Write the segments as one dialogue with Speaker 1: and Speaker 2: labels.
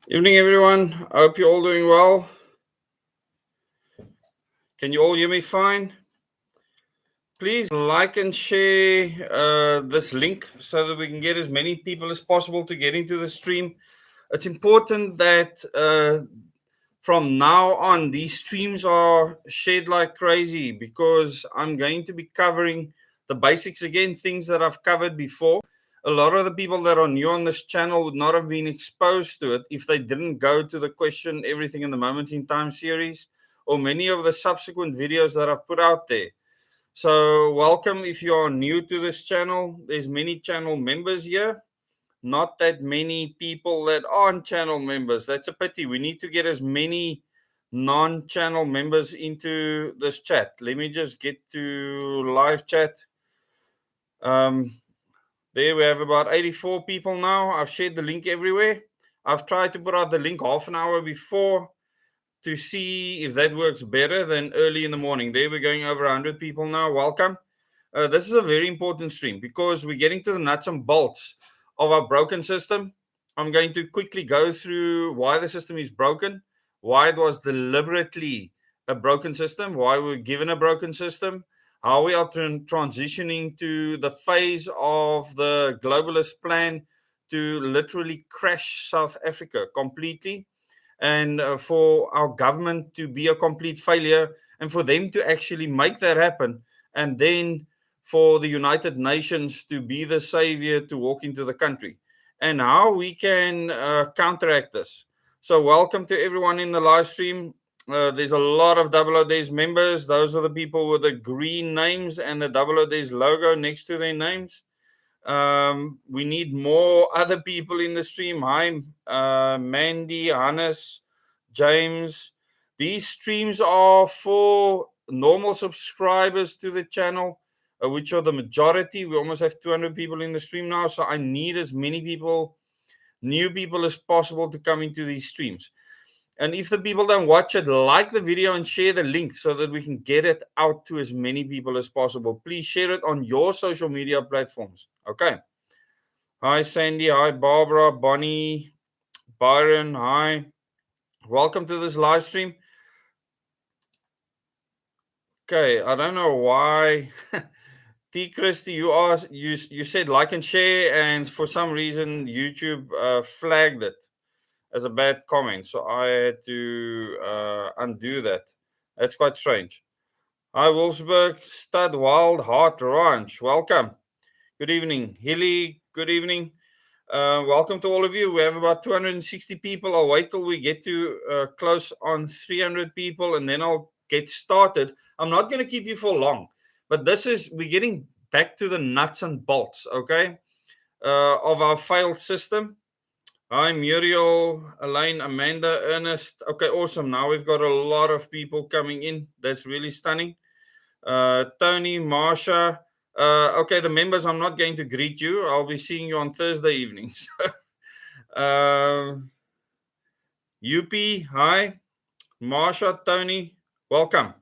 Speaker 1: Evening, everyone. I hope you're all doing well. Can you all hear me fine? Please like and share this link so that we can get as many people as possible to get into the stream. It's important that from now on, these streams are shared like crazy because I'm going to be covering the basics again, things that I've covered before. A lot of the people that are new on this channel would not have been exposed to it if they didn't go to the Question Everything in the Moments in Time series or many of the subsequent videos that I've put out there. So welcome if you are new to this channel. There's many channel members here. Not that many people that aren't channel members. That's a pity. We need to get as many non-channel members into this chat. Let me just get to live chat. There we have about 84 people now. I've shared the link everywhere. I've tried to put out the link half an hour before to see if that works better than early in the morning. There we're going over 100 people now. Welcome. This is a very important stream because we're getting to the nuts and bolts of our broken system. I'm going to quickly go through why the system is broken, why it was deliberately a broken system, why we're given a broken system, how we are transitioning to the phase of the globalist plan to literally crash South Africa completely, and for our government to be a complete failure, and for them to actually make that happen, and then for the United Nations to be the savior to walk into the country, and how we can counteract this. So welcome to everyone in the live stream. There's a lot of Double O Days members. Those are the people with the green names and the Double O Days logo next to their names. We need more other people in the stream. Hi, Mandy, Hannes, James. These streams are for normal subscribers to the channel, which are the majority. We almost have 200 people in the stream now, so I need as many people, new people as possible to come into these streams. And if the people don't watch it, like the video and share the link so that we can get it out to as many people as possible. Please share it on your social media platforms. Okay. Hi, Sandy. Hi, Barbara, Bonnie, Byron. Hi. Welcome to this live stream. Okay. I don't know why. T. Christy, you said like and share, and for some reason YouTube flagged it as a bad comment, so I had to undo that. That's quite strange. Hi, Wolfsburg, Stud Wild Heart Ranch. Welcome. Good evening. Hilly, good evening. Welcome to all of you. We have about 260 people. I'll wait till we get to close on 300 people, and then I'll get started. I'm not going to keep you for long, but we're getting back to the nuts and bolts, okay, of our failed system. Hi, Muriel, Elaine, Amanda, Ernest. Okay, awesome. Now we've got a lot of people coming in. That's really stunning. Tony, Marsha. Okay, the members, I'm not going to greet you. I'll be seeing you on Thursday evenings. UP, hi. Marsha, Tony, welcome.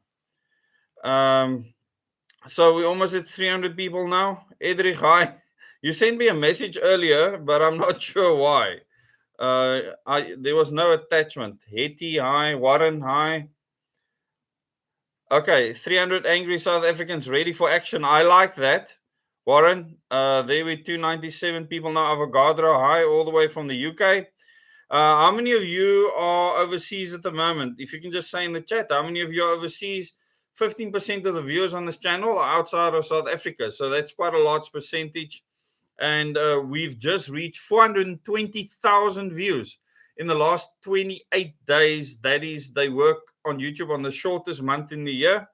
Speaker 1: So we're almost at 300 people now. Edrich, hi. You sent me a message earlier, but I'm not sure why. There was no attachment. Hetty, hi. Warren, hi. Okay, 300 angry South Africans ready for action. I like that. Warren, there were 297 people now. Avogadro, hi, all the way from the UK. How many of you are overseas at the moment? If you can just say in the chat, how many of you are overseas? 15% of the viewers on this channel are outside of South Africa. So that's quite a large percentage. And we've just reached 420,000 views in the last 28 days. That is, they work on YouTube on the shortest month in the year.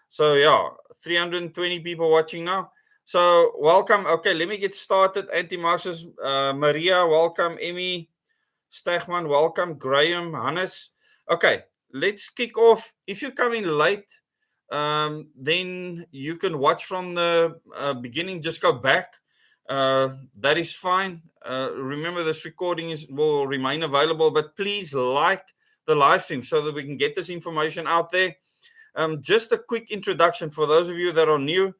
Speaker 1: So yeah, 320 people watching now. So welcome. Okay, let me get started. Anti-Marxist, Maria, welcome. Emmy, Stegman, welcome. Graham, Hannes. Okay, let's kick off. If you're coming late, then you can watch from the beginning. Just go back. That is fine. Remember, this recording will remain available, but please like the live stream so that we can get this information out there. Just a quick introduction for those of you that are new.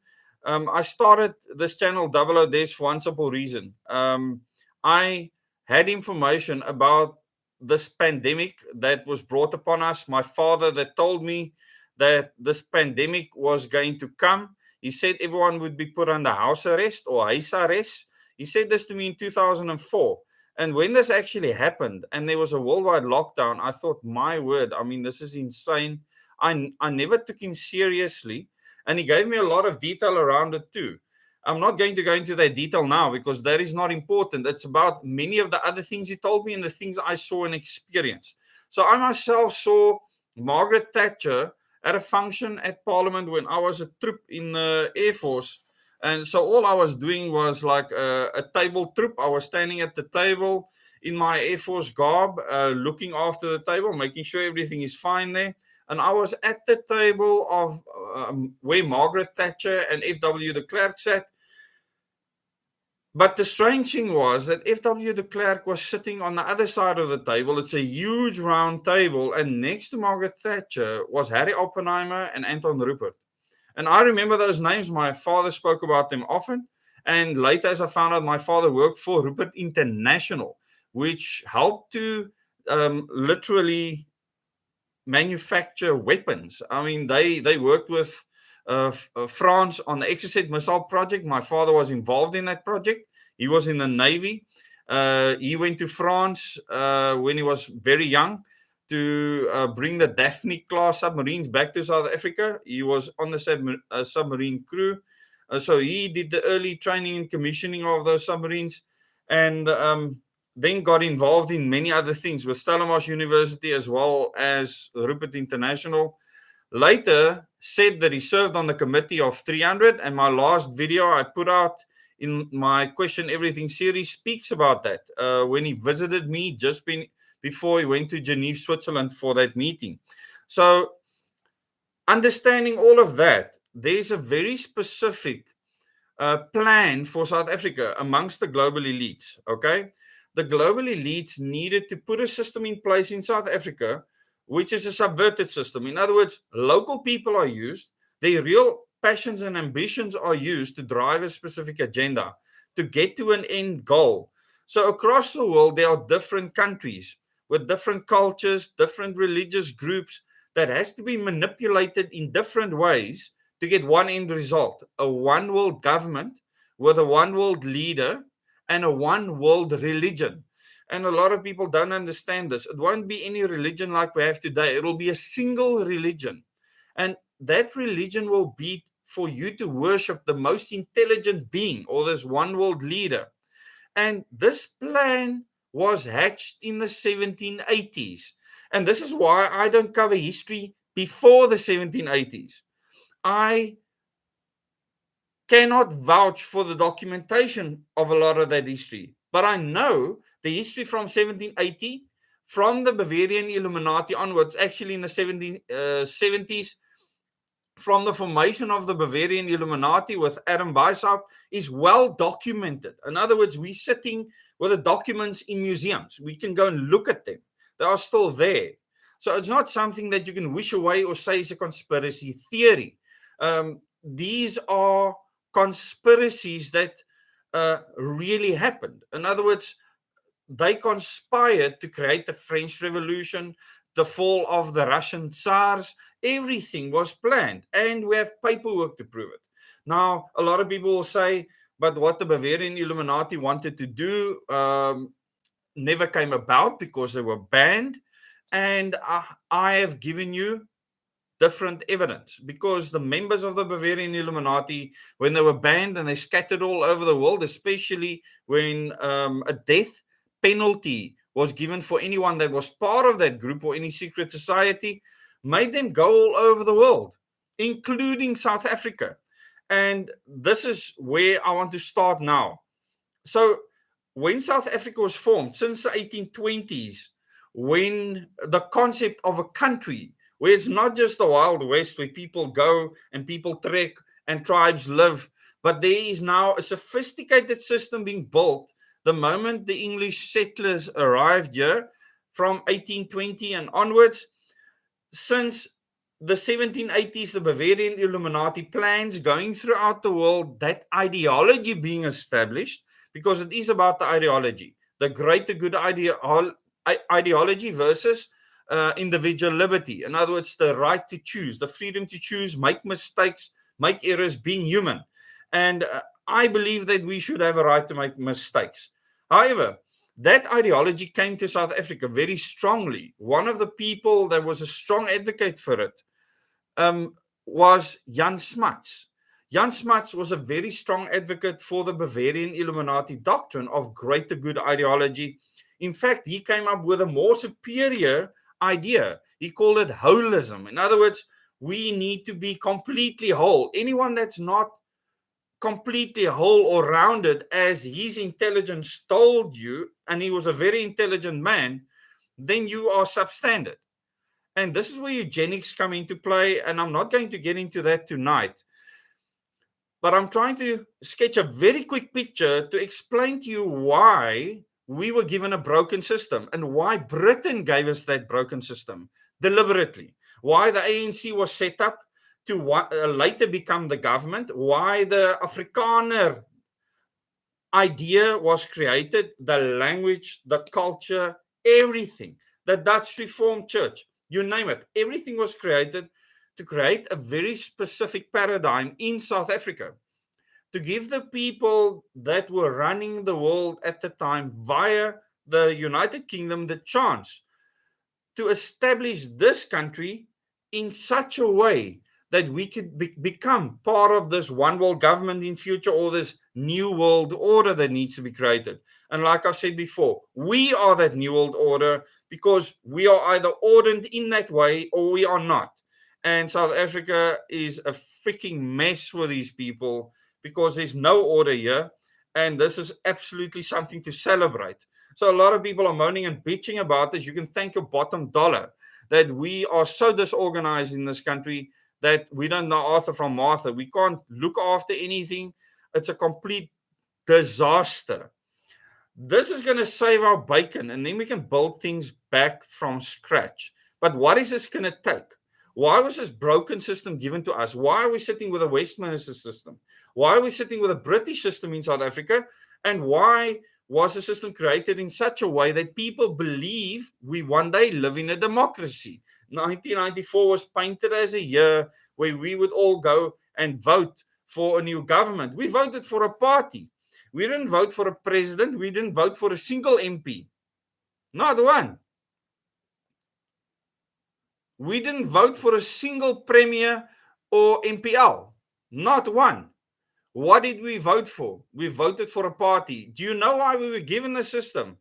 Speaker 1: I started this channel Double O Days for one simple reason. I had information about this pandemic that was brought upon us. My father that told me that this pandemic was going to come. He said everyone would be put under house arrest or huis arrest. He said this to me in 2004. And when this actually happened and there was a worldwide lockdown, I thought, my word, I mean, this is insane. I never took him seriously. And he gave me a lot of detail around it too. I'm not going to go into that detail now because that is not important. It's about many of the other things he told me and the things I saw and experienced. So I myself saw Margaret Thatcher at a function at Parliament when I was a troop in the Air Force. And so all I was doing was like a table troop. I was standing at the table in my Air Force garb, looking after the table, making sure everything is fine there. And I was at the table of where Margaret Thatcher and F.W. de Klerk sat. But the strange thing was that F.W. de Klerk was sitting on the other side of the table. It's a huge round table. And next to Margaret Thatcher was Harry Oppenheimer and Anton Rupert. And I remember those names. My father spoke about them often. And later, as I found out, my father worked for Rupert International, which helped to literally manufacture weapons. I mean, they worked with France on the Exocet missile project. My father was involved in that project. He was in the Navy. He went to France when he was very young to bring the Daphne class submarines back to South Africa. He was on the submarine crew. So he did the early training and commissioning of those submarines, and then got involved in many other things with Stellenbosch University as well as Rupert International. Later said that he served on the committee of 300, and my last video I put out in my Question Everything series speaks about that when he visited me just before he went to Geneva, Switzerland for that meeting. So understanding all of that, there's a very specific plan for South Africa amongst the global elites, okay? The global elites needed to put a system in place in South Africa, which is a subverted system. In other words, local people are used, their real passions and ambitions are used to drive a specific agenda, to get to an end goal. So across the world, there are different countries with different cultures, different religious groups that has to be manipulated in different ways to get one end result, a one world government with a one world leader and a one world religion. And a lot of people don't understand this. It won't be any religion like we have today. It will be a single religion. And that religion will be for you to worship the most intelligent being or this one world leader. And this plan was hatched in the 1780s. And this is why I don't cover history before the 1780s. I cannot vouch for the documentation of a lot of that history. But I know the history from 1780, from the Bavarian Illuminati onwards, actually in the 70s, from the formation of the Bavarian Illuminati with Adam Weishaupt, is well documented. In other words, we're sitting with the documents in museums. We can go and look at them. They are still there. So it's not something that you can wish away or say is a conspiracy theory. These are conspiracies that really happened. In other words, they conspired to create the French Revolution, the fall of the Russian Tsars. Everything was planned, and we have paperwork to prove it. Now, a lot of people will say, but what the Bavarian Illuminati wanted to do never came about because they were banned. And I have given you different evidence, because the members of the Bavarian Illuminati, when they were banned and they scattered all over the world, especially when a death penalty was given for anyone that was part of that group or any secret society, made them go all over the world, including South Africa. And this is where I want to start now. So when South Africa was formed, since the 1820s, when the concept of a country, where it's not just the Wild West where people go and people trek and tribes live, but there is now a sophisticated system being built the moment the English settlers arrived here from 1820 and onwards. Since the 1780s, the Bavarian Illuminati plans going throughout the world, that ideology being established, because it is about the ideology, the greater good ideology versus individual liberty. In other words, the right to choose, the freedom to choose, make mistakes, make errors, being human. And I believe that we should have a right to make mistakes. However, that ideology came to South Africa very strongly. One of the people that was a strong advocate for it was Jan Smuts. Jan Smuts was a very strong advocate for the Bavarian Illuminati doctrine of greater good ideology. In fact, he came up with a more superior idea. He called it holism. In other words, we need to be completely whole. Anyone that's not completely whole or rounded, as his intelligence told you, and he was a very intelligent man, then you are substandard. And this is where eugenics come into play, and I'm not going to get into that tonight. But I'm trying to sketch a very quick picture to explain to you why we were given a broken system and why Britain gave us that broken system deliberately. Why the ANC was set up to later become the government, why the Afrikaner idea was created, the language, the culture, everything. The Dutch Reformed Church, you name it, everything was created to create a very specific paradigm in South Africa, to give the people that were running the world at the time via the United Kingdom the chance to establish this country in such a way that we could become part of this one world government in future, or this new world order that needs to be created. And like I've said before, we are that new world order because we are either ordered in that way or we are not. And South Africa is a freaking mess for these people because there's no order here. And this is absolutely something to celebrate. So a lot of people are moaning and bitching about this. You can thank your bottom dollar that we are so disorganized in this country that we don't know Arthur from Martha. We can't look after anything. It's a complete disaster. This is going to save our bacon, and then we can build things back from scratch. But what is this going to take? Why was this broken system given to us? Why are we sitting with a Westminster system? Why are we sitting with a British system in South Africa? And why was the system created in such a way that people believe we one day live in a democracy? 1994 was painted as a year where we would all go and vote for a new government. We voted for a party. We didn't vote for a president. We didn't vote for a single MP. Not one. We didn't vote for a single premier or MPL. Not one. What did we vote for? We voted for a party. Do you know why we were given the system?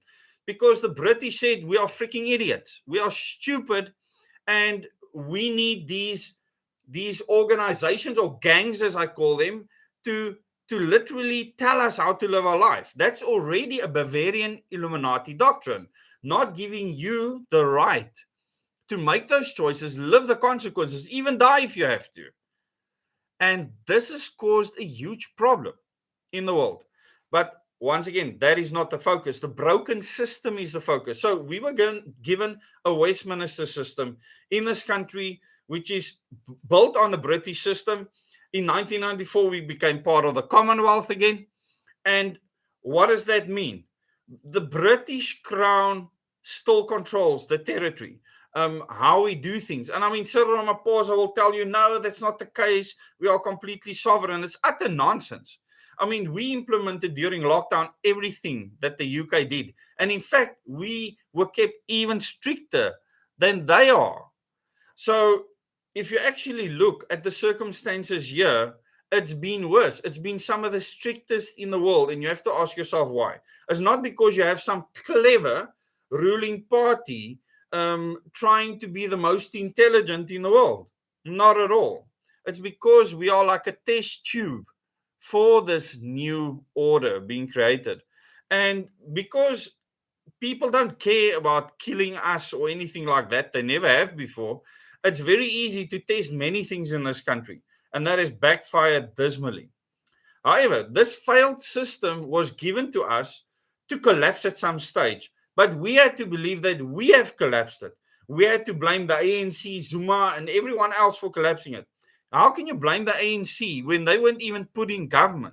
Speaker 1: Because the British said we are freaking idiots. We are stupid, and we need these organizations, or gangs as I call them, to literally tell us how to live our life. That's already a Bavarian Illuminati doctrine, not giving you the right to make those choices, live the consequences, even die if you have to. And this has caused a huge problem in the world. But once again, that is not the focus. The broken system is the focus. So we were given a Westminster system in this country, which is built on the British system. In 1994, we became part of the Commonwealth again. And what does that mean? The British Crown still controls the territory. How we do things. And I mean, Cyril Ramaphosa will tell you, no, that's not the case. We are completely sovereign. It's utter nonsense. I mean, we implemented during lockdown everything that the UK did. And in fact, we were kept even stricter than they are. So if you actually look at the circumstances here, it's been worse. It's been some of the strictest in the world. And you have to ask yourself why. It's not because you have some clever ruling party trying to be the most intelligent in the world. Not at all. It's because we are like a test tube for this new order being created. And because people don't care about killing us or anything like that, they never have before, it's very easy to test many things in this country. And that has backfired dismally. However, this failed system was given to us to collapse at some stage. But we had to believe that we have collapsed it. We had to blame the ANC, Zuma, and everyone else for collapsing it. How can you blame the ANC when they weren't even put in government?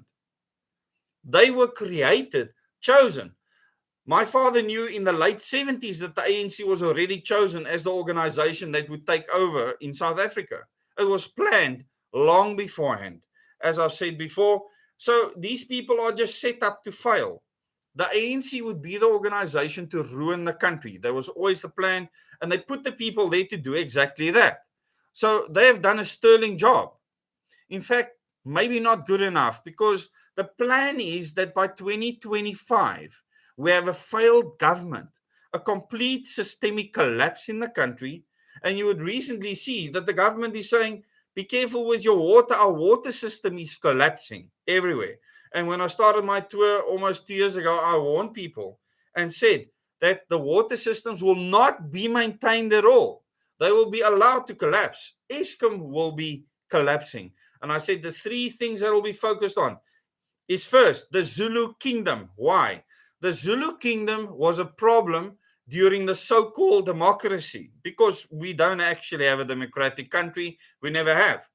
Speaker 1: They were created, chosen. My father knew in the late 70s that the ANC was already chosen as the organization that would take over in South Africa. It was planned long beforehand, as I've said before. So these people are just set up to fail. The ANC would be the organization to ruin the country. There was always the plan, and they put the people there to do exactly that. So they have done a sterling job. In fact, maybe not good enough, because the plan is that by 2025, we have a failed government, a complete systemic collapse in the country. And you would recently see that the government is saying, be careful with your water. Our water system is collapsing everywhere. And when I started my tour almost 2 years ago, I warned people and said that the water systems will not be maintained at all. They will be allowed to collapse. Eskom will be collapsing. And I said the three things that will be focused on is first, the Zulu kingdom. Why? The Zulu kingdom was a problem during the so-called democracy, because we don't actually have a democratic country. We never have.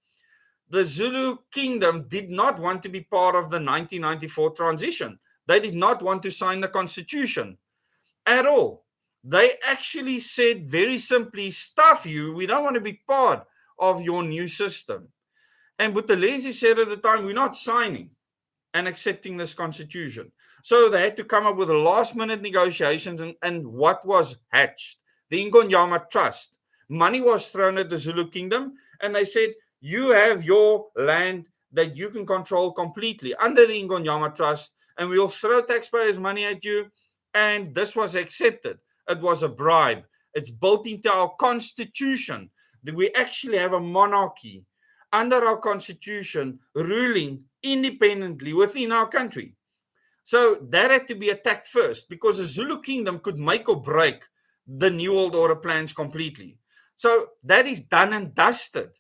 Speaker 1: The Zulu kingdom did not want to be part of the 1994 transition. They did not want to sign the constitution at all. They actually said very simply, stuff you, we don't want to be part of your new system. And Buthelezi said at the time, we're not signing and accepting this constitution. So they had to come up with last-minute negotiations, and what was hatched? The Ingonyama Trust. Money was thrown at the Zulu kingdom, and they said, you have your land that you can control completely under the Ingonyama Trust, and we'll throw taxpayers' money at you. And this was accepted. It was a bribe. It's built into our constitution that we actually have a monarchy under our constitution ruling independently within our country. So that had to be attacked first, because the Zulu kingdom could make or break the New World Order plans completely. So that is done and dusted.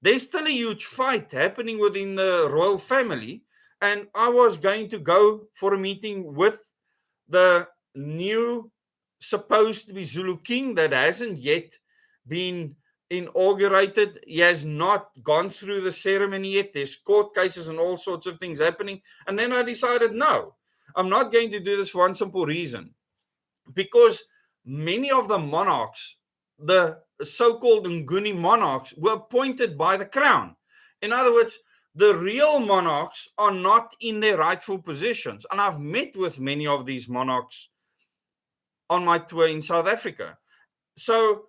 Speaker 1: There's still a huge fight happening within the royal family, and I was going to go for a meeting with the new supposed to be Zulu king that hasn't yet been inaugurated. He has not gone through the ceremony yet. There's court cases and all sorts of things happening. And then I decided, no, I'm not going to do this for one simple reason. Because many of the monarchs, the so-called Nguni monarchs, were appointed by the crown. In other words, the real monarchs are not in their rightful positions. And I've met with many of these monarchs on my tour in South Africa. So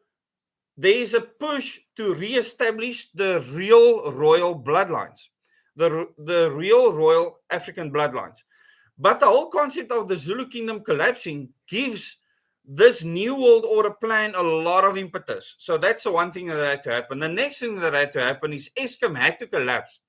Speaker 1: there is a push to re-establish the real royal bloodlines, the real royal African bloodlines. But the whole concept of the Zulu kingdom collapsing gives this New World Order plan a lot of impetus. So that's the one thing that had to happen. The next thing that had to happen is Eskom had to collapse.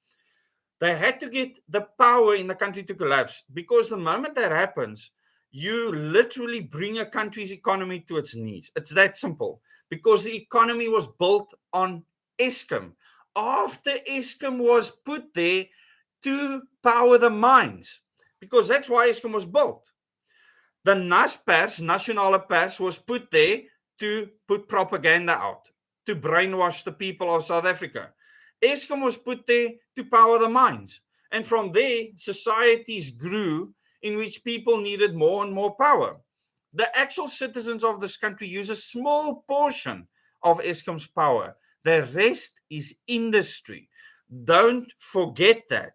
Speaker 1: They had to get the power in the country to collapse, because the moment that happens, you literally bring a country's economy to its knees. It's that simple, because the economy was built on Eskom. After Eskom was put there to power the mines, because that's why Eskom was built. The NASPERS, Nationale Pers, was put there to put propaganda out, to brainwash the people of South Africa. Eskom was put there to power the mines. And from there, societies grew in which people needed more and more power. The actual citizens of this country use a small portion of Eskom's power. The rest is industry. Don't forget that.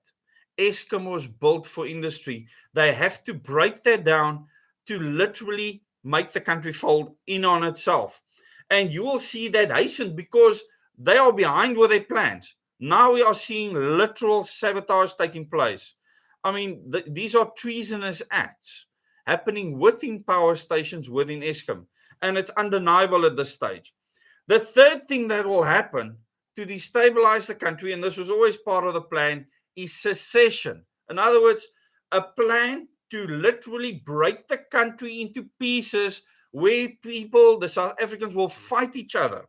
Speaker 1: Eskom was built for industry. They have to break that down to literally make the country fold in on itself. And you will see that hasten, because they are behind with their plans. Now we are seeing literal sabotage taking place. I mean, these are treasonous acts happening within power stations within Eskom, and it's undeniable at this stage. The third thing that will happen to destabilize the country, and this was always part of the plan, is secession. In other words, a plan to literally break the country into pieces where people, the South Africans, will fight each other.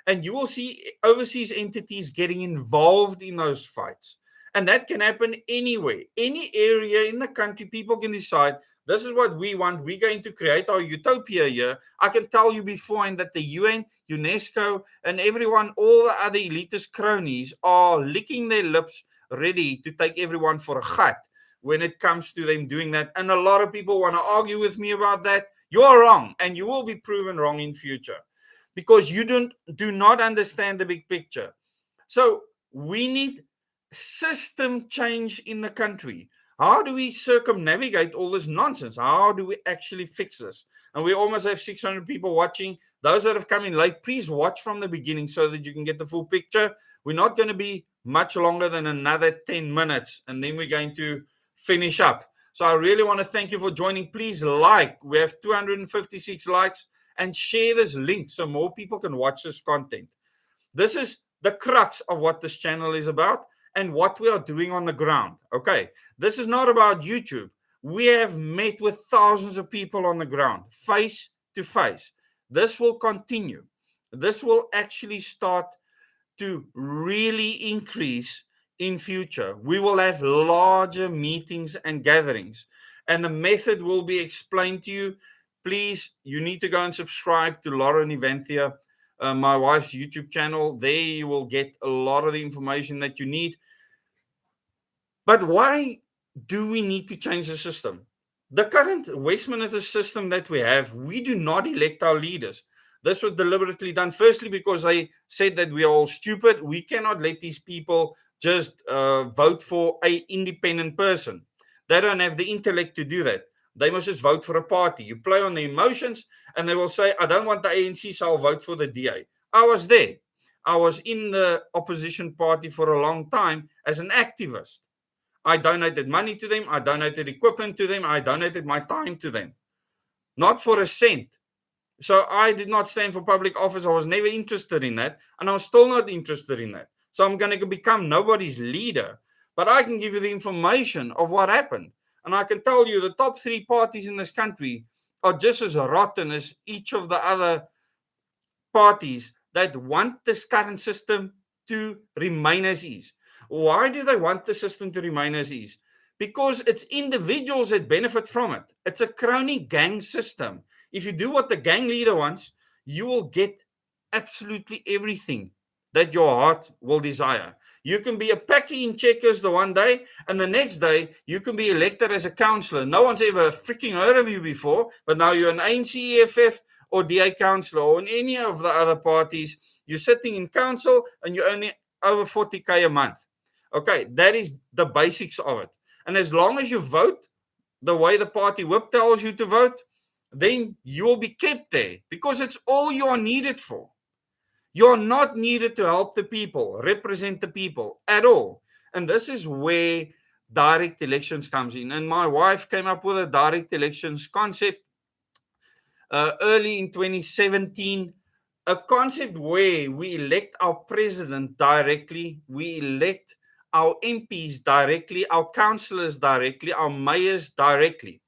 Speaker 1: And you will see overseas entities getting involved in those fights. And that can happen anywhere, any area in the country. People can decide, this is what we want. We're going to create our utopia here. I can tell you beforehand that the UN, UNESCO, and everyone, all the other elitist cronies are licking their lips ready to take everyone for a gat when it comes to them doing that. And a lot of people want to argue with me about that. You are wrong, and you will be proven wrong in future because you do not understand the big picture. So we need system change in the country. How do we circumnavigate all this nonsense? How do we actually fix this? And we almost have 600 people watching. Those that have come in late, please watch from the beginning so that you can get the full picture. We're not going to be much longer than another 10 minutes, and then we're going to finish up. So I really want to thank you for joining. Please like. We have 256 likes, and share this link so more people can watch this content. This is the crux of what this channel is about and what we are doing on the ground. Okay, this is not about YouTube. We have met with thousands of people on the ground, face to face. This will continue. This will actually start to really increase in future. We will have larger meetings and gatherings, and the method will be explained to you. Please, you need to go and subscribe to Lauren Evanthia, my wife's YouTube channel. There you will get a lot of the information that you need. But why do we need to change the system? The current Westminster system that we have, we do not elect our leaders. This was deliberately done, firstly, because they said that we are all stupid. We cannot let these people just vote for an independent person. They don't have the intellect to do that. They must just vote for a party. You play on the emotions, and they will say, I don't want the ANC, so I'll vote for the DA. I was there. I was in the opposition party for a long time as an activist. I donated money to them. I donated equipment to them. I donated my time to them. Not for a cent. So I did not stand for public office. I was never interested in that. And I'm still not interested in that. So I'm going to become nobody's leader. But I can give you the information of what happened. And I can tell you the top 3 parties in this country are just as rotten as each of the other parties that want this current system to remain as is. Why do they want the system to remain as is? Because it's individuals that benefit from it. It's a crony gang system. If you do what the gang leader wants, you will get absolutely everything that your heart will desire. You can be a packy in checkers the one day, and the next day you can be elected as a councillor. No one's ever freaking heard of you before, but now you're an ANC, EFF, or DA councillor, or in any of the other parties. You're sitting in council, and you're only over 40K a month. Okay, that is the basics of it. And as long as you vote the way the party whip tells you to vote, then you will be kept there because it's all you are needed for. You're not needed to help the people, represent the people at all. And this is where direct elections comes in. And my wife came up with a direct elections concept early in 2017, a concept where we elect our president directly, we elect our MPs directly, our councillors directly, our mayors directly.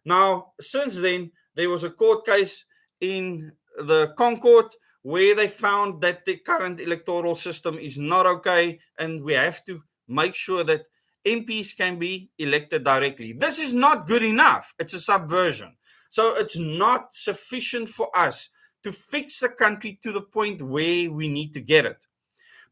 Speaker 1: Now, since then, there was a court case in the Concord where they found that the current electoral system is not okay, and we have to make sure that MPs can be elected directly. This is not good enough. It's a subversion. So it's not sufficient for us to fix the country to the point where we need to get it.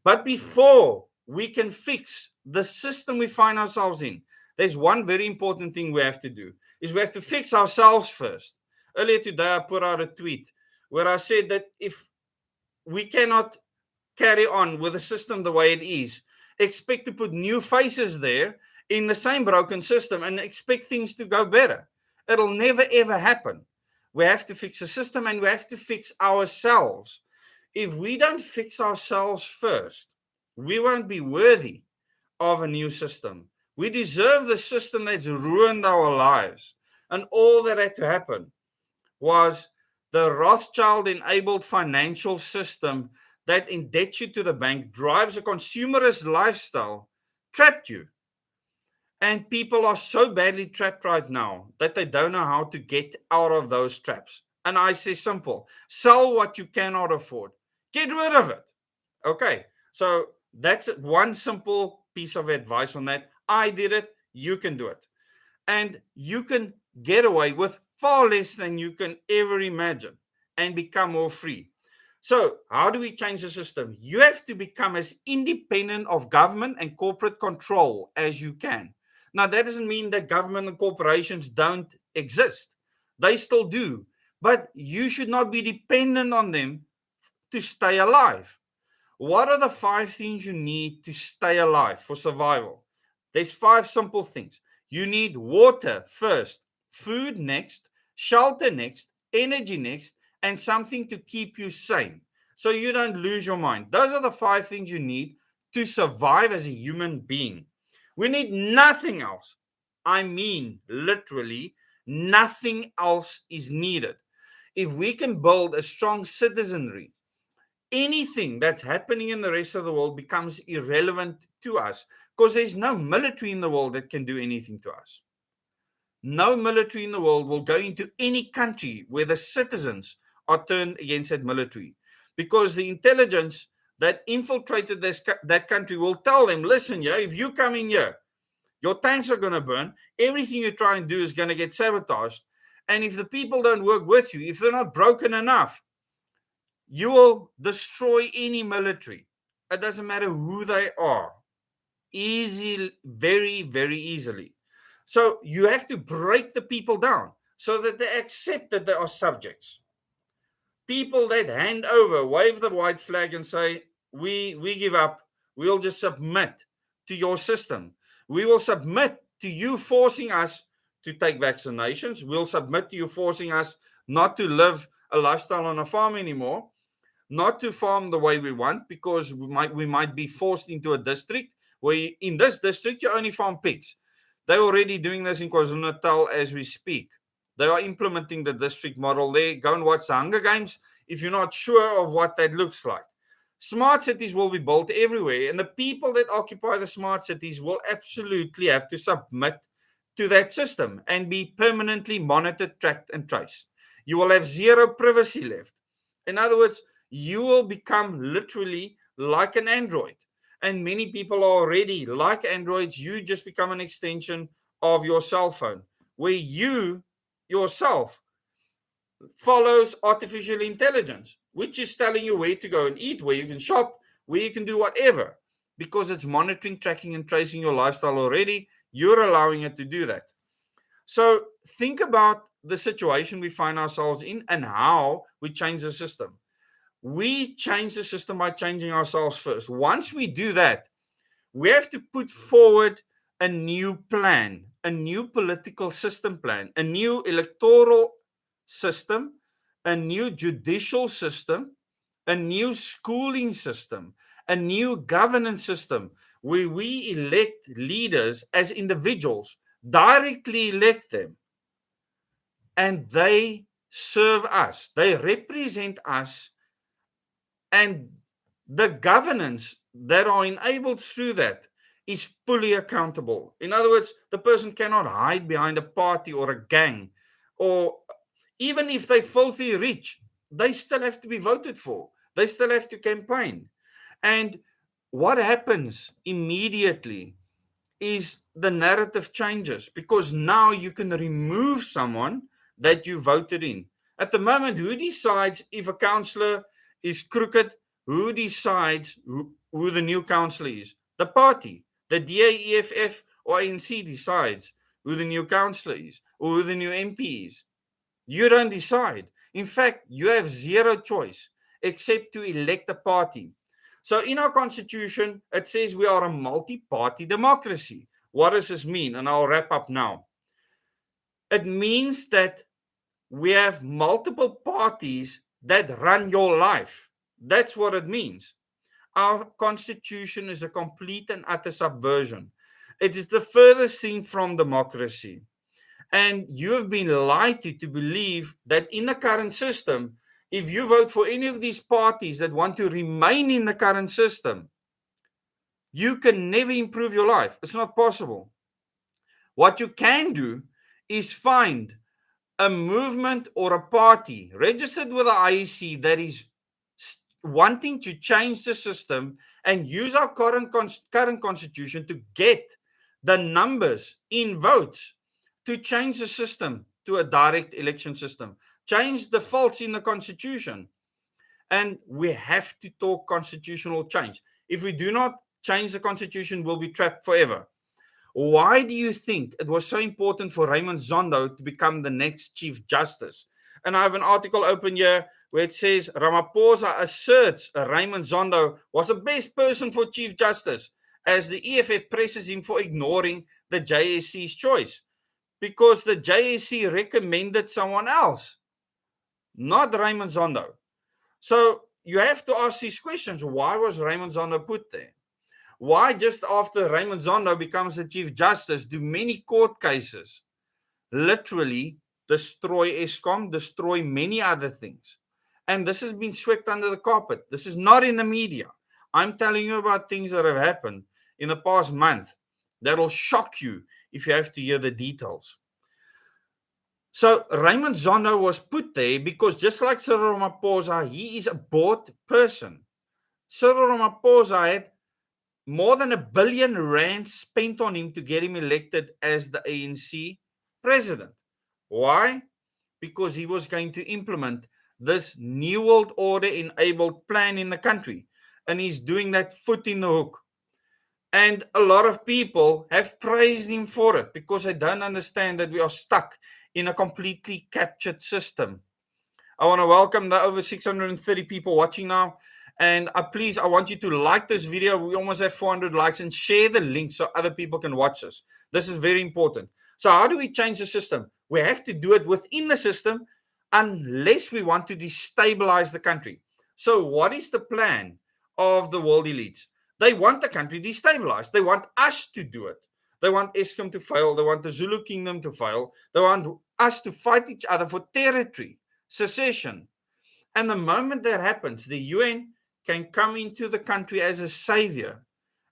Speaker 1: But before we can fix the system we find ourselves in, there's one very important thing we have to do, is we have to fix ourselves first. Earlier today, I put out a tweet where I said that if we cannot carry on with the system the way it is, expect to put new faces there in the same broken system and expect things to go better. It'll never, ever happen. We have to fix the system, and we have to fix ourselves. If we don't fix ourselves first, we won't be worthy of a new system. We deserve the system that's ruined our lives. And all that had to happen was the Rothschild-enabled financial system that indebts you to the bank, drives a consumerist lifestyle, trapped you. And people are so badly trapped right now that they don't know how to get out of those traps. And I say simple, sell what you cannot afford. Get rid of it. Okay, so that's one simple piece of advice on that. I did it, you can do it. And you can get away with far less than you can ever imagine and become more free. So how do we change the system? You have to become as independent of government and corporate control as you can. Now, that doesn't mean that government and corporations don't exist. They still do. But you should not be dependent on them to stay alive. What are the 5 things you need to stay alive for survival? There's 5 simple things. You need water first, food next, shelter next, energy next, and something to keep you sane so you don't lose your mind. Those are the 5 things you need to survive as a human being. We need nothing else. I mean, literally, nothing else is needed. If we can build a strong citizenry, anything that's happening in the rest of the world becomes irrelevant to us because there's no military in the world that can do anything to us. No military in the world will go into any country where the citizens are turned against that military, because the intelligence that infiltrated that country will tell them, listen, yeah, if you come in here, your tanks are going to burn. Everything you try and do is going to get sabotaged. And if the people don't work with you, if they're not broken enough, you will destroy any military. It doesn't matter who they are. Easy, very, very easily. So you have to break the people down so that they accept that they are subjects. People that hand over, wave the white flag and say, we give up. We'll just submit to your system. We will submit to you forcing us to take vaccinations. We'll submit to you forcing us not to live a lifestyle on a farm anymore, not to farm the way we want, because we might be forced into a district where in this district you only farm pigs. They're already doing this in KwaZulu-Natal as we speak. They are implementing the district model there. Go and watch the Hunger Games if you're not sure of what that looks like. Smart cities will be built everywhere, and the people that occupy the smart cities will absolutely have to submit to that system and be permanently monitored, tracked, and traced. You will have zero privacy left. In other words, you will become literally like an android. And many people are already like androids. You just become an extension of your cell phone, where you yourself follows artificial intelligence, which is telling you where to go and eat, where you can shop, where you can do whatever, because it's monitoring, tracking, and tracing your lifestyle already. You're allowing it to do that. So think about the situation we find ourselves in and how we change the system. We change the system by changing ourselves first. Once we do that, we have to put forward a new plan, a new political system plan, a new electoral system, a new judicial system, a new schooling system, a new governance system, where we elect leaders as individuals, directly elect them, and they serve us, they represent us, and the governance that are enabled through that is fully accountable. In other words, the person cannot hide behind a party or a gang, or even if they're filthy rich, they still have to be voted for. They still have to campaign. And what happens immediately is the narrative changes, because now you can remove someone that you voted in. At the moment, who decides if a councillor is crooked? Who decides who the new councillor is? The party. The DA, EFF, or ANC decides who the new councillor is or who the new MP is. You don't decide. In fact, you have zero choice except to elect a party. So in our constitution, it says we are a multi-party democracy. What does this mean? And I'll wrap up now. It means that we have multiple parties that run your life. That's what it means. Our constitution is a complete and utter subversion. It is the furthest thing from democracy. And you have been lied to believe that in the current system, if you vote for any of these parties that want to remain in the current system, you can never improve your life. It's not possible. What you can do is find a movement or a party registered with the IEC that is wanting to change the system and use our current constitution to get the numbers in votes to change the system to a direct election system, change the faults in the constitution. And we have to talk constitutional change. If we do not change the constitution, we'll be trapped forever. Why do you think it was so important for Raymond Zondo to become the next Chief Justice? And I have an article open here where it says Ramaphosa asserts Raymond Zondo was the best person for Chief Justice as the EFF presses him for ignoring the JSC's choice because the JSC recommended someone else, not Raymond Zondo. So you have to ask these questions. Why was Raymond Zondo put there? Why just after Raymond Zondo becomes the Chief Justice do many court cases literally destroy Eskom, destroy many other things? And this has been swept under the carpet. This is not in the media. I'm telling you about things that have happened in the past month that will shock you if you have to hear the details. So Raymond Zondo was put there because just like Cyril Ramaphosa, he is a bought person. Cyril Ramaphosa had more than R1 billion spent on him to get him elected as the ANC president. Why? Because he was going to implement this New World Order enabled plan in the country. And he's doing that foot in the hook. And a lot of people have praised him for it because they don't understand that we are stuck in a completely captured system. I want to welcome the over 630 people watching now. And please, I want you to like this video. We almost have 400 likes, and share the link so other people can watch this. This is very important. So how do we change the system? We have to do it within the system unless we want to destabilize the country. So what is the plan of the world elites? They want the country destabilized. They want us to do it. They want Eskom to fail. They want the Zulu kingdom to fail. They want us to fight each other for territory, secession. And the moment that happens, the UN can come into the country as a savior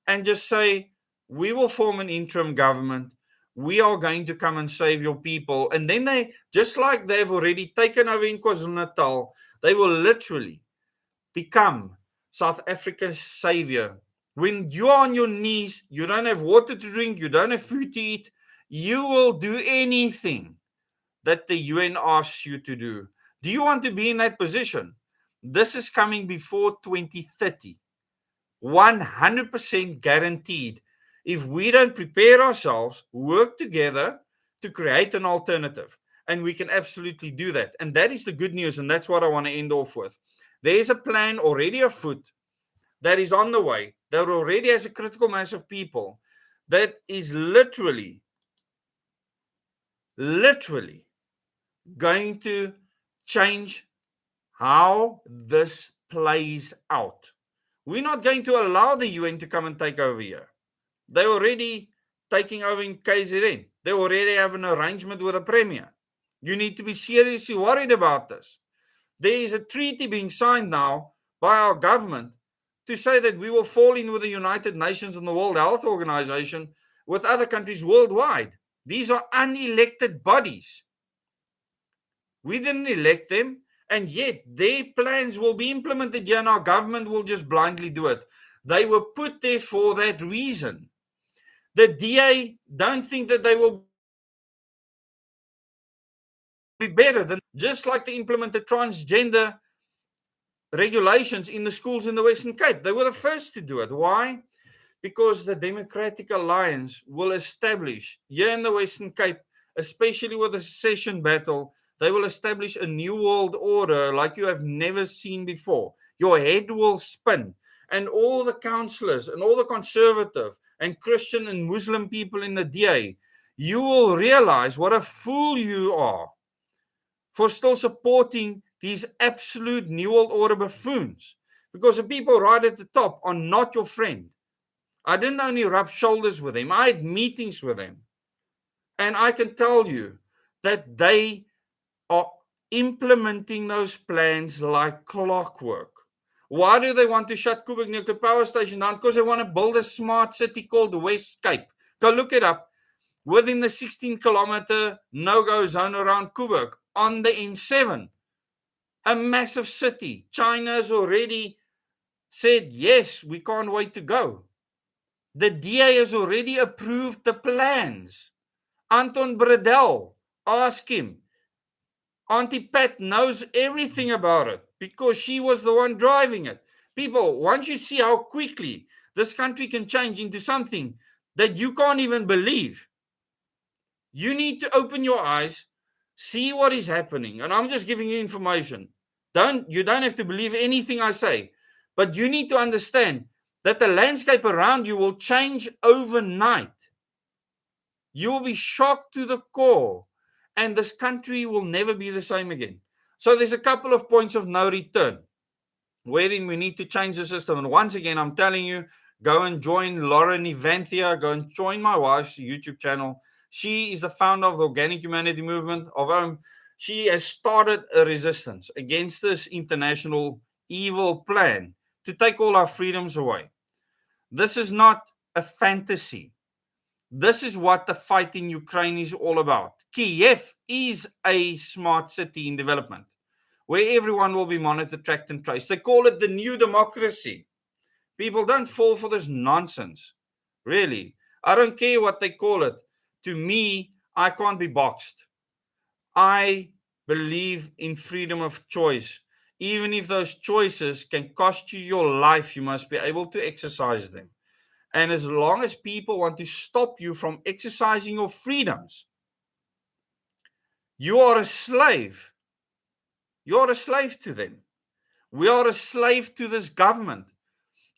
Speaker 1: and just say, we will form an interim government. We are going to come and save your people. And then they, just like they've already taken over in KwaZulu-Natal, they will literally become South Africa's savior. When you are on your knees, you don't have water to drink, you don't have food to eat, you will do anything that the UN asks you to do. Do you want to be in that position? This is coming before 2030. 100% guaranteed. If we don't prepare ourselves, work together to create an alternative. And we can absolutely do that. And that is the good news. And that's what I want to end off with. There is a plan already afoot that is on the way, that already has a critical mass of people, that is literally going to change how this plays out. We're not going to allow the UN to come and take over here. They're already taking over in KZN. They already have an arrangement with the Premier. You need to be seriously worried about this. There is a treaty being signed now by our government to say that we will fall in with the United Nations and the World Health Organization with other countries worldwide. These are unelected bodies. We didn't elect them, and yet their plans will be implemented here, and our government will just blindly do it. They were put there for that reason. The DA don't think that they will be better than, just like they implemented transgender regulations in the schools in the Western Cape. They were the first to do it. Why? Because the Democratic Alliance will establish here in the Western Cape, especially with the secession battle, they will establish a new world order like you have never seen before. Your head will spin. And all the councillors and all the conservative and Christian and Muslim people in the DA, you will realize what a fool you are for still supporting these absolute New World Order buffoons. Because the people right at the top are not your friend. I didn't only rub shoulders with them, I had meetings with them. And I can tell you that they are implementing those plans like clockwork. Why do they want to shut Koeberg Nuclear Power Station down? Because they want to build a smart city called the West Cape. Go look it up. Within the 16-kilometer no-go zone around Koeberg on the N7. A massive city. China has already said, yes, we can't wait to go. The DA has already approved the plans. Anton Bredell, ask him. Auntie Pat knows everything about it because she was the one driving it. People, once you see how quickly this country can change into something that you can't even believe. You need to open your eyes, see what is happening. And I'm just giving you information. You don't have to believe anything I say, but you need to understand that the landscape around you will change overnight. You will be shocked to the core, and this country will never be the same again. So there's a couple of points of no return wherein we need to change the system. And once again, I'm telling you, go and join Lauren Evanthia. Go and join my wife's YouTube channel. She is the founder of the Organic Humanity Movement. She has started a resistance against this international evil plan to take all our freedoms away. This is not a fantasy. This is what the fight in Ukraine is all about. Kiev is a smart city in development where everyone will be monitored, tracked, and traced. They call it the new democracy. People, don't fall for this nonsense. Really. I don't care what they call it. To me, I can't be boxed. I believe in freedom of choice. Even if those choices can cost you your life, you must be able to exercise them. And as long as people want to stop you from exercising your freedoms, you are a slave. You are a slave to them. We are a slave to this government.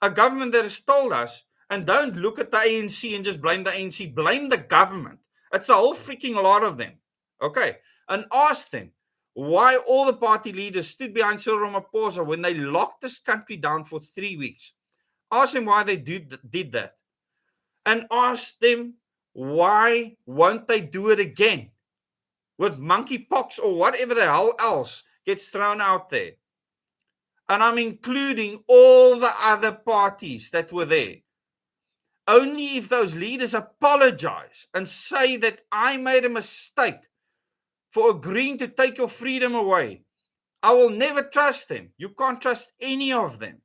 Speaker 1: A government that has told us, and don't look at the ANC and just blame the ANC, blame the government. It's a whole freaking lot of them. Okay. And ask them why all the party leaders stood behind Cyril Ramaphosa when they locked this country down for 3 weeks. Ask them why they did that. And ask them why won't they do it again with monkeypox or whatever the hell else gets thrown out there. And I'm including all the other parties that were there. Only if those leaders apologize and say that I made a mistake for agreeing to take your freedom away, I will never trust them. You can't trust any of them.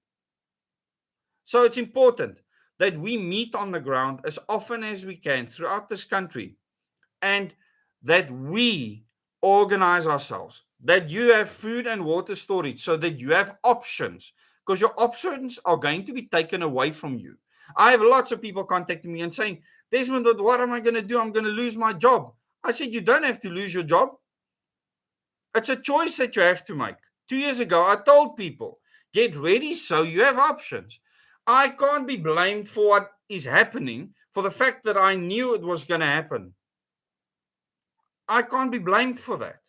Speaker 1: So it's important that we meet on the ground as often as we can throughout this country, and that we organize ourselves, that you have food and water storage so that you have options, because your options are going to be taken away from you. I have lots of people contacting me and saying, Desmond, what am I going to do? I'm going to lose my job. I said, you don't have to lose your job. It's a choice that you have to make. 2 years ago, I told people, get ready so you have options. I can't be blamed for what is happening for the fact that I knew it was going to happen. I can't be blamed for that.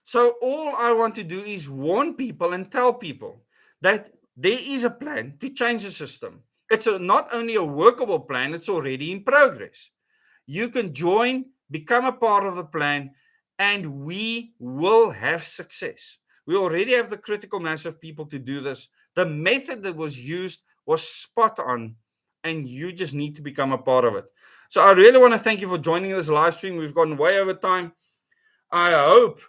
Speaker 1: So all I want to do is warn people and tell people that there is a plan to change the system. It's not only a workable plan, it's already in progress. You can join, become a part of the plan, and we will have success. We already have the critical mass of people to do this. The method that was used was spot on, and you just need to become a part of it. So I really want to thank you for joining this live stream. We've gone way over time. I hope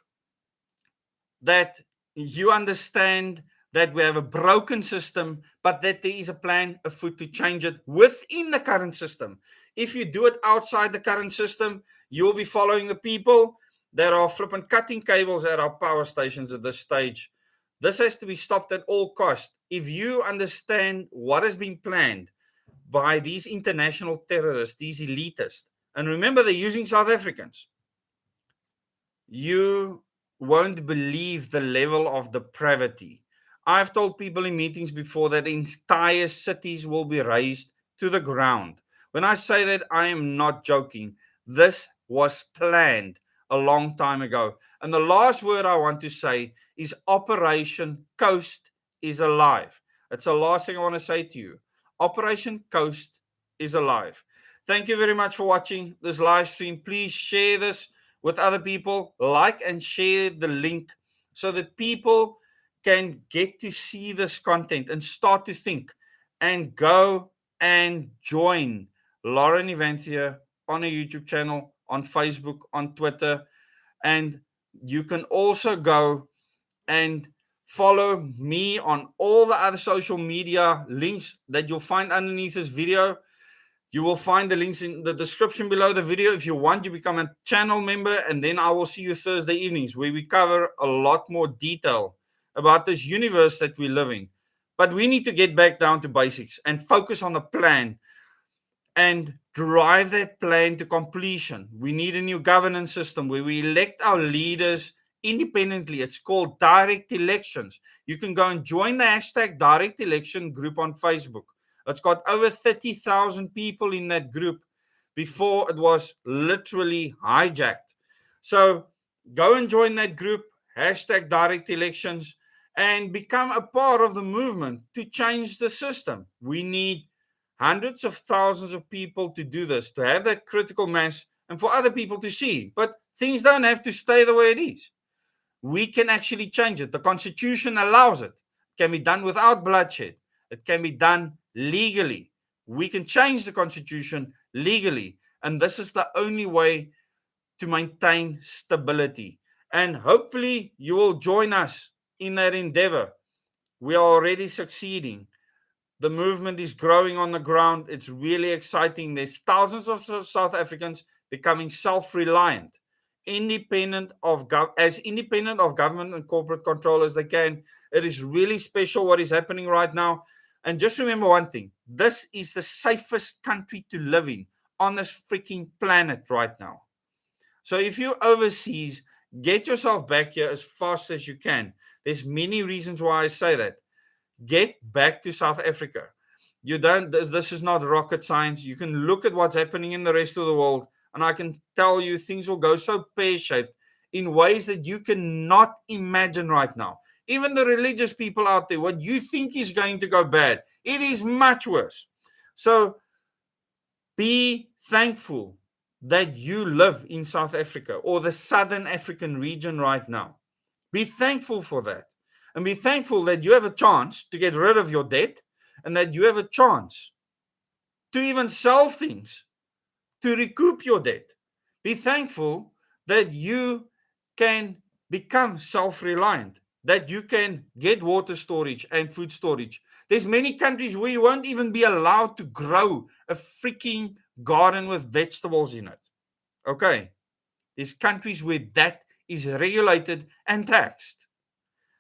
Speaker 1: that you understand that we have a broken system, but that there is a plan afoot to change it within the current system. If you do it outside the current system, you'll be following the people that are flipping cutting cables at our power stations at this stage. This has to be stopped at all costs. If you understand what has been planned by these international terrorists, these elitists, and remember they're using South Africans, you won't believe the level of depravity. I've told people in meetings before that entire cities will be razed to the ground. When I say that, I am not joking. This was planned a long time ago. And the last word I want to say is Operation Coast is alive. That's the last thing I want to say to you. Operation Coast is alive. Thank you very much for watching this live stream. Please share this with other people. Like and share the link so that people can get to see this content and start to think, and go and join Lauren Evanthia on a YouTube channel, on Facebook, on Twitter. And you can also go and follow me on all the other social media links that you'll find underneath this video. You will find the links in the description below the video. If you want, you become a channel member, and then I will see you Thursday evenings where we cover a lot more detail about this universe that we live in. But we need to get back down to basics and focus on the plan and drive that plan to completion. We need a new governance system where we elect our leaders independently. It's called direct elections. You can go and join the hashtag direct election group on Facebook. It's got over 30,000 people in that group. Before, it was literally hijacked. So go and join that group, hashtag direct elections, and become a part of the movement to change the system. We need hundreds of thousands of people to do this, to have that critical mass, and for other people to see. But things don't have to stay the way it is. We can actually change it. The Constitution allows it. It can be done without bloodshed. It can be done legally. We can change the Constitution legally. And this is the only way to maintain stability. And hopefully you will join us in that endeavor. We are already succeeding. The movement is growing on the ground. It's really exciting. There's thousands of South Africans becoming self-reliant, independent of government and corporate control as they can. It is really special what is happening right now. And just remember one thing: this is the safest country to live in on this freaking planet right now. So if you're overseas, get yourself back here as fast as you can. There's many reasons why I say that. Get back to South Africa. You don't, this is not rocket science. You can look at what's happening in the rest of the world, and I can tell you things will go so pear-shaped in ways that you cannot imagine right now. Even the religious people out there, what you think is going to go bad, it is much worse. So be thankful that you live in South Africa or the Southern African region right now. Be thankful for that. And be thankful that you have a chance to get rid of your debt and that you have a chance to even sell things to recoup your debt. Be thankful that you can become self-reliant, that you can get water storage and food storage. There's many countries where you won't even be allowed to grow a freaking garden with vegetables in it. Okay. There's countries where that is regulated and taxed.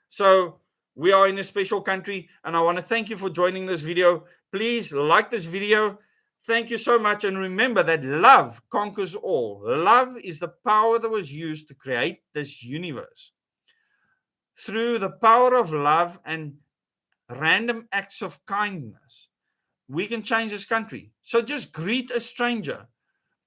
Speaker 1: So we are in a special country, and I want to thank you for joining this video. Please like this video. Thank you so much. And remember that love conquers all. Love is the power that was used to create this universe. Through the power of love and random acts of kindness, we can change this country. So just greet a stranger.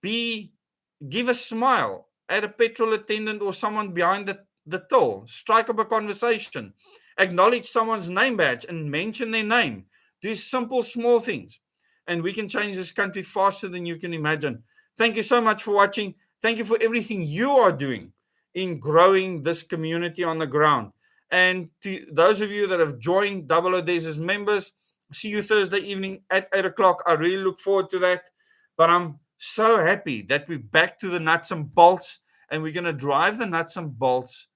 Speaker 1: Give a smile at a petrol attendant or someone behind the till. Strike up a conversation. Acknowledge someone's name badge and mention their name. Do simple, small things. And we can change this country faster than you can imagine. Thank you so much for watching. Thank you for everything you are doing in growing this community on the ground. And to those of you that have joined Double O Days as members, see you Thursday evening at 8 o'clock. I really look forward to that. But I'm so happy that we're back to the nuts and bolts, and we're going to drive the nuts and bolts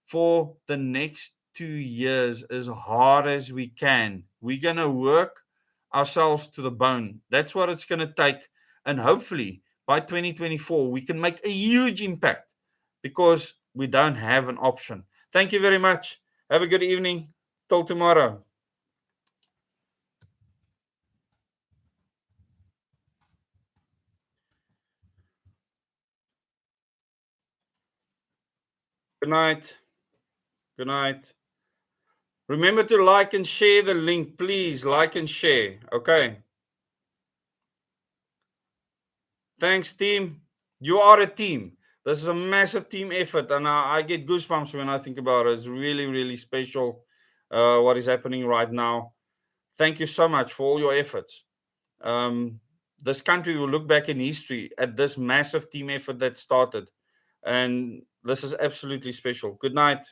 Speaker 1: for the next 2 years as hard as we can. We're going to work ourselves to the bone. That's what it's going to take. And hopefully by 2024, we can make a huge impact because we don't have an option. Thank you very much. Have a good evening. Till tomorrow. Good night. Good night. Remember to like and share the link. Please like and share. Okay. Thanks, team. You are a team. This is a massive team effort, and I get goosebumps when I think about it. It's really, really special what is happening right now. Thank you so much for all your efforts. This country will look back in history at this massive team effort that started, and this is absolutely special. Good night.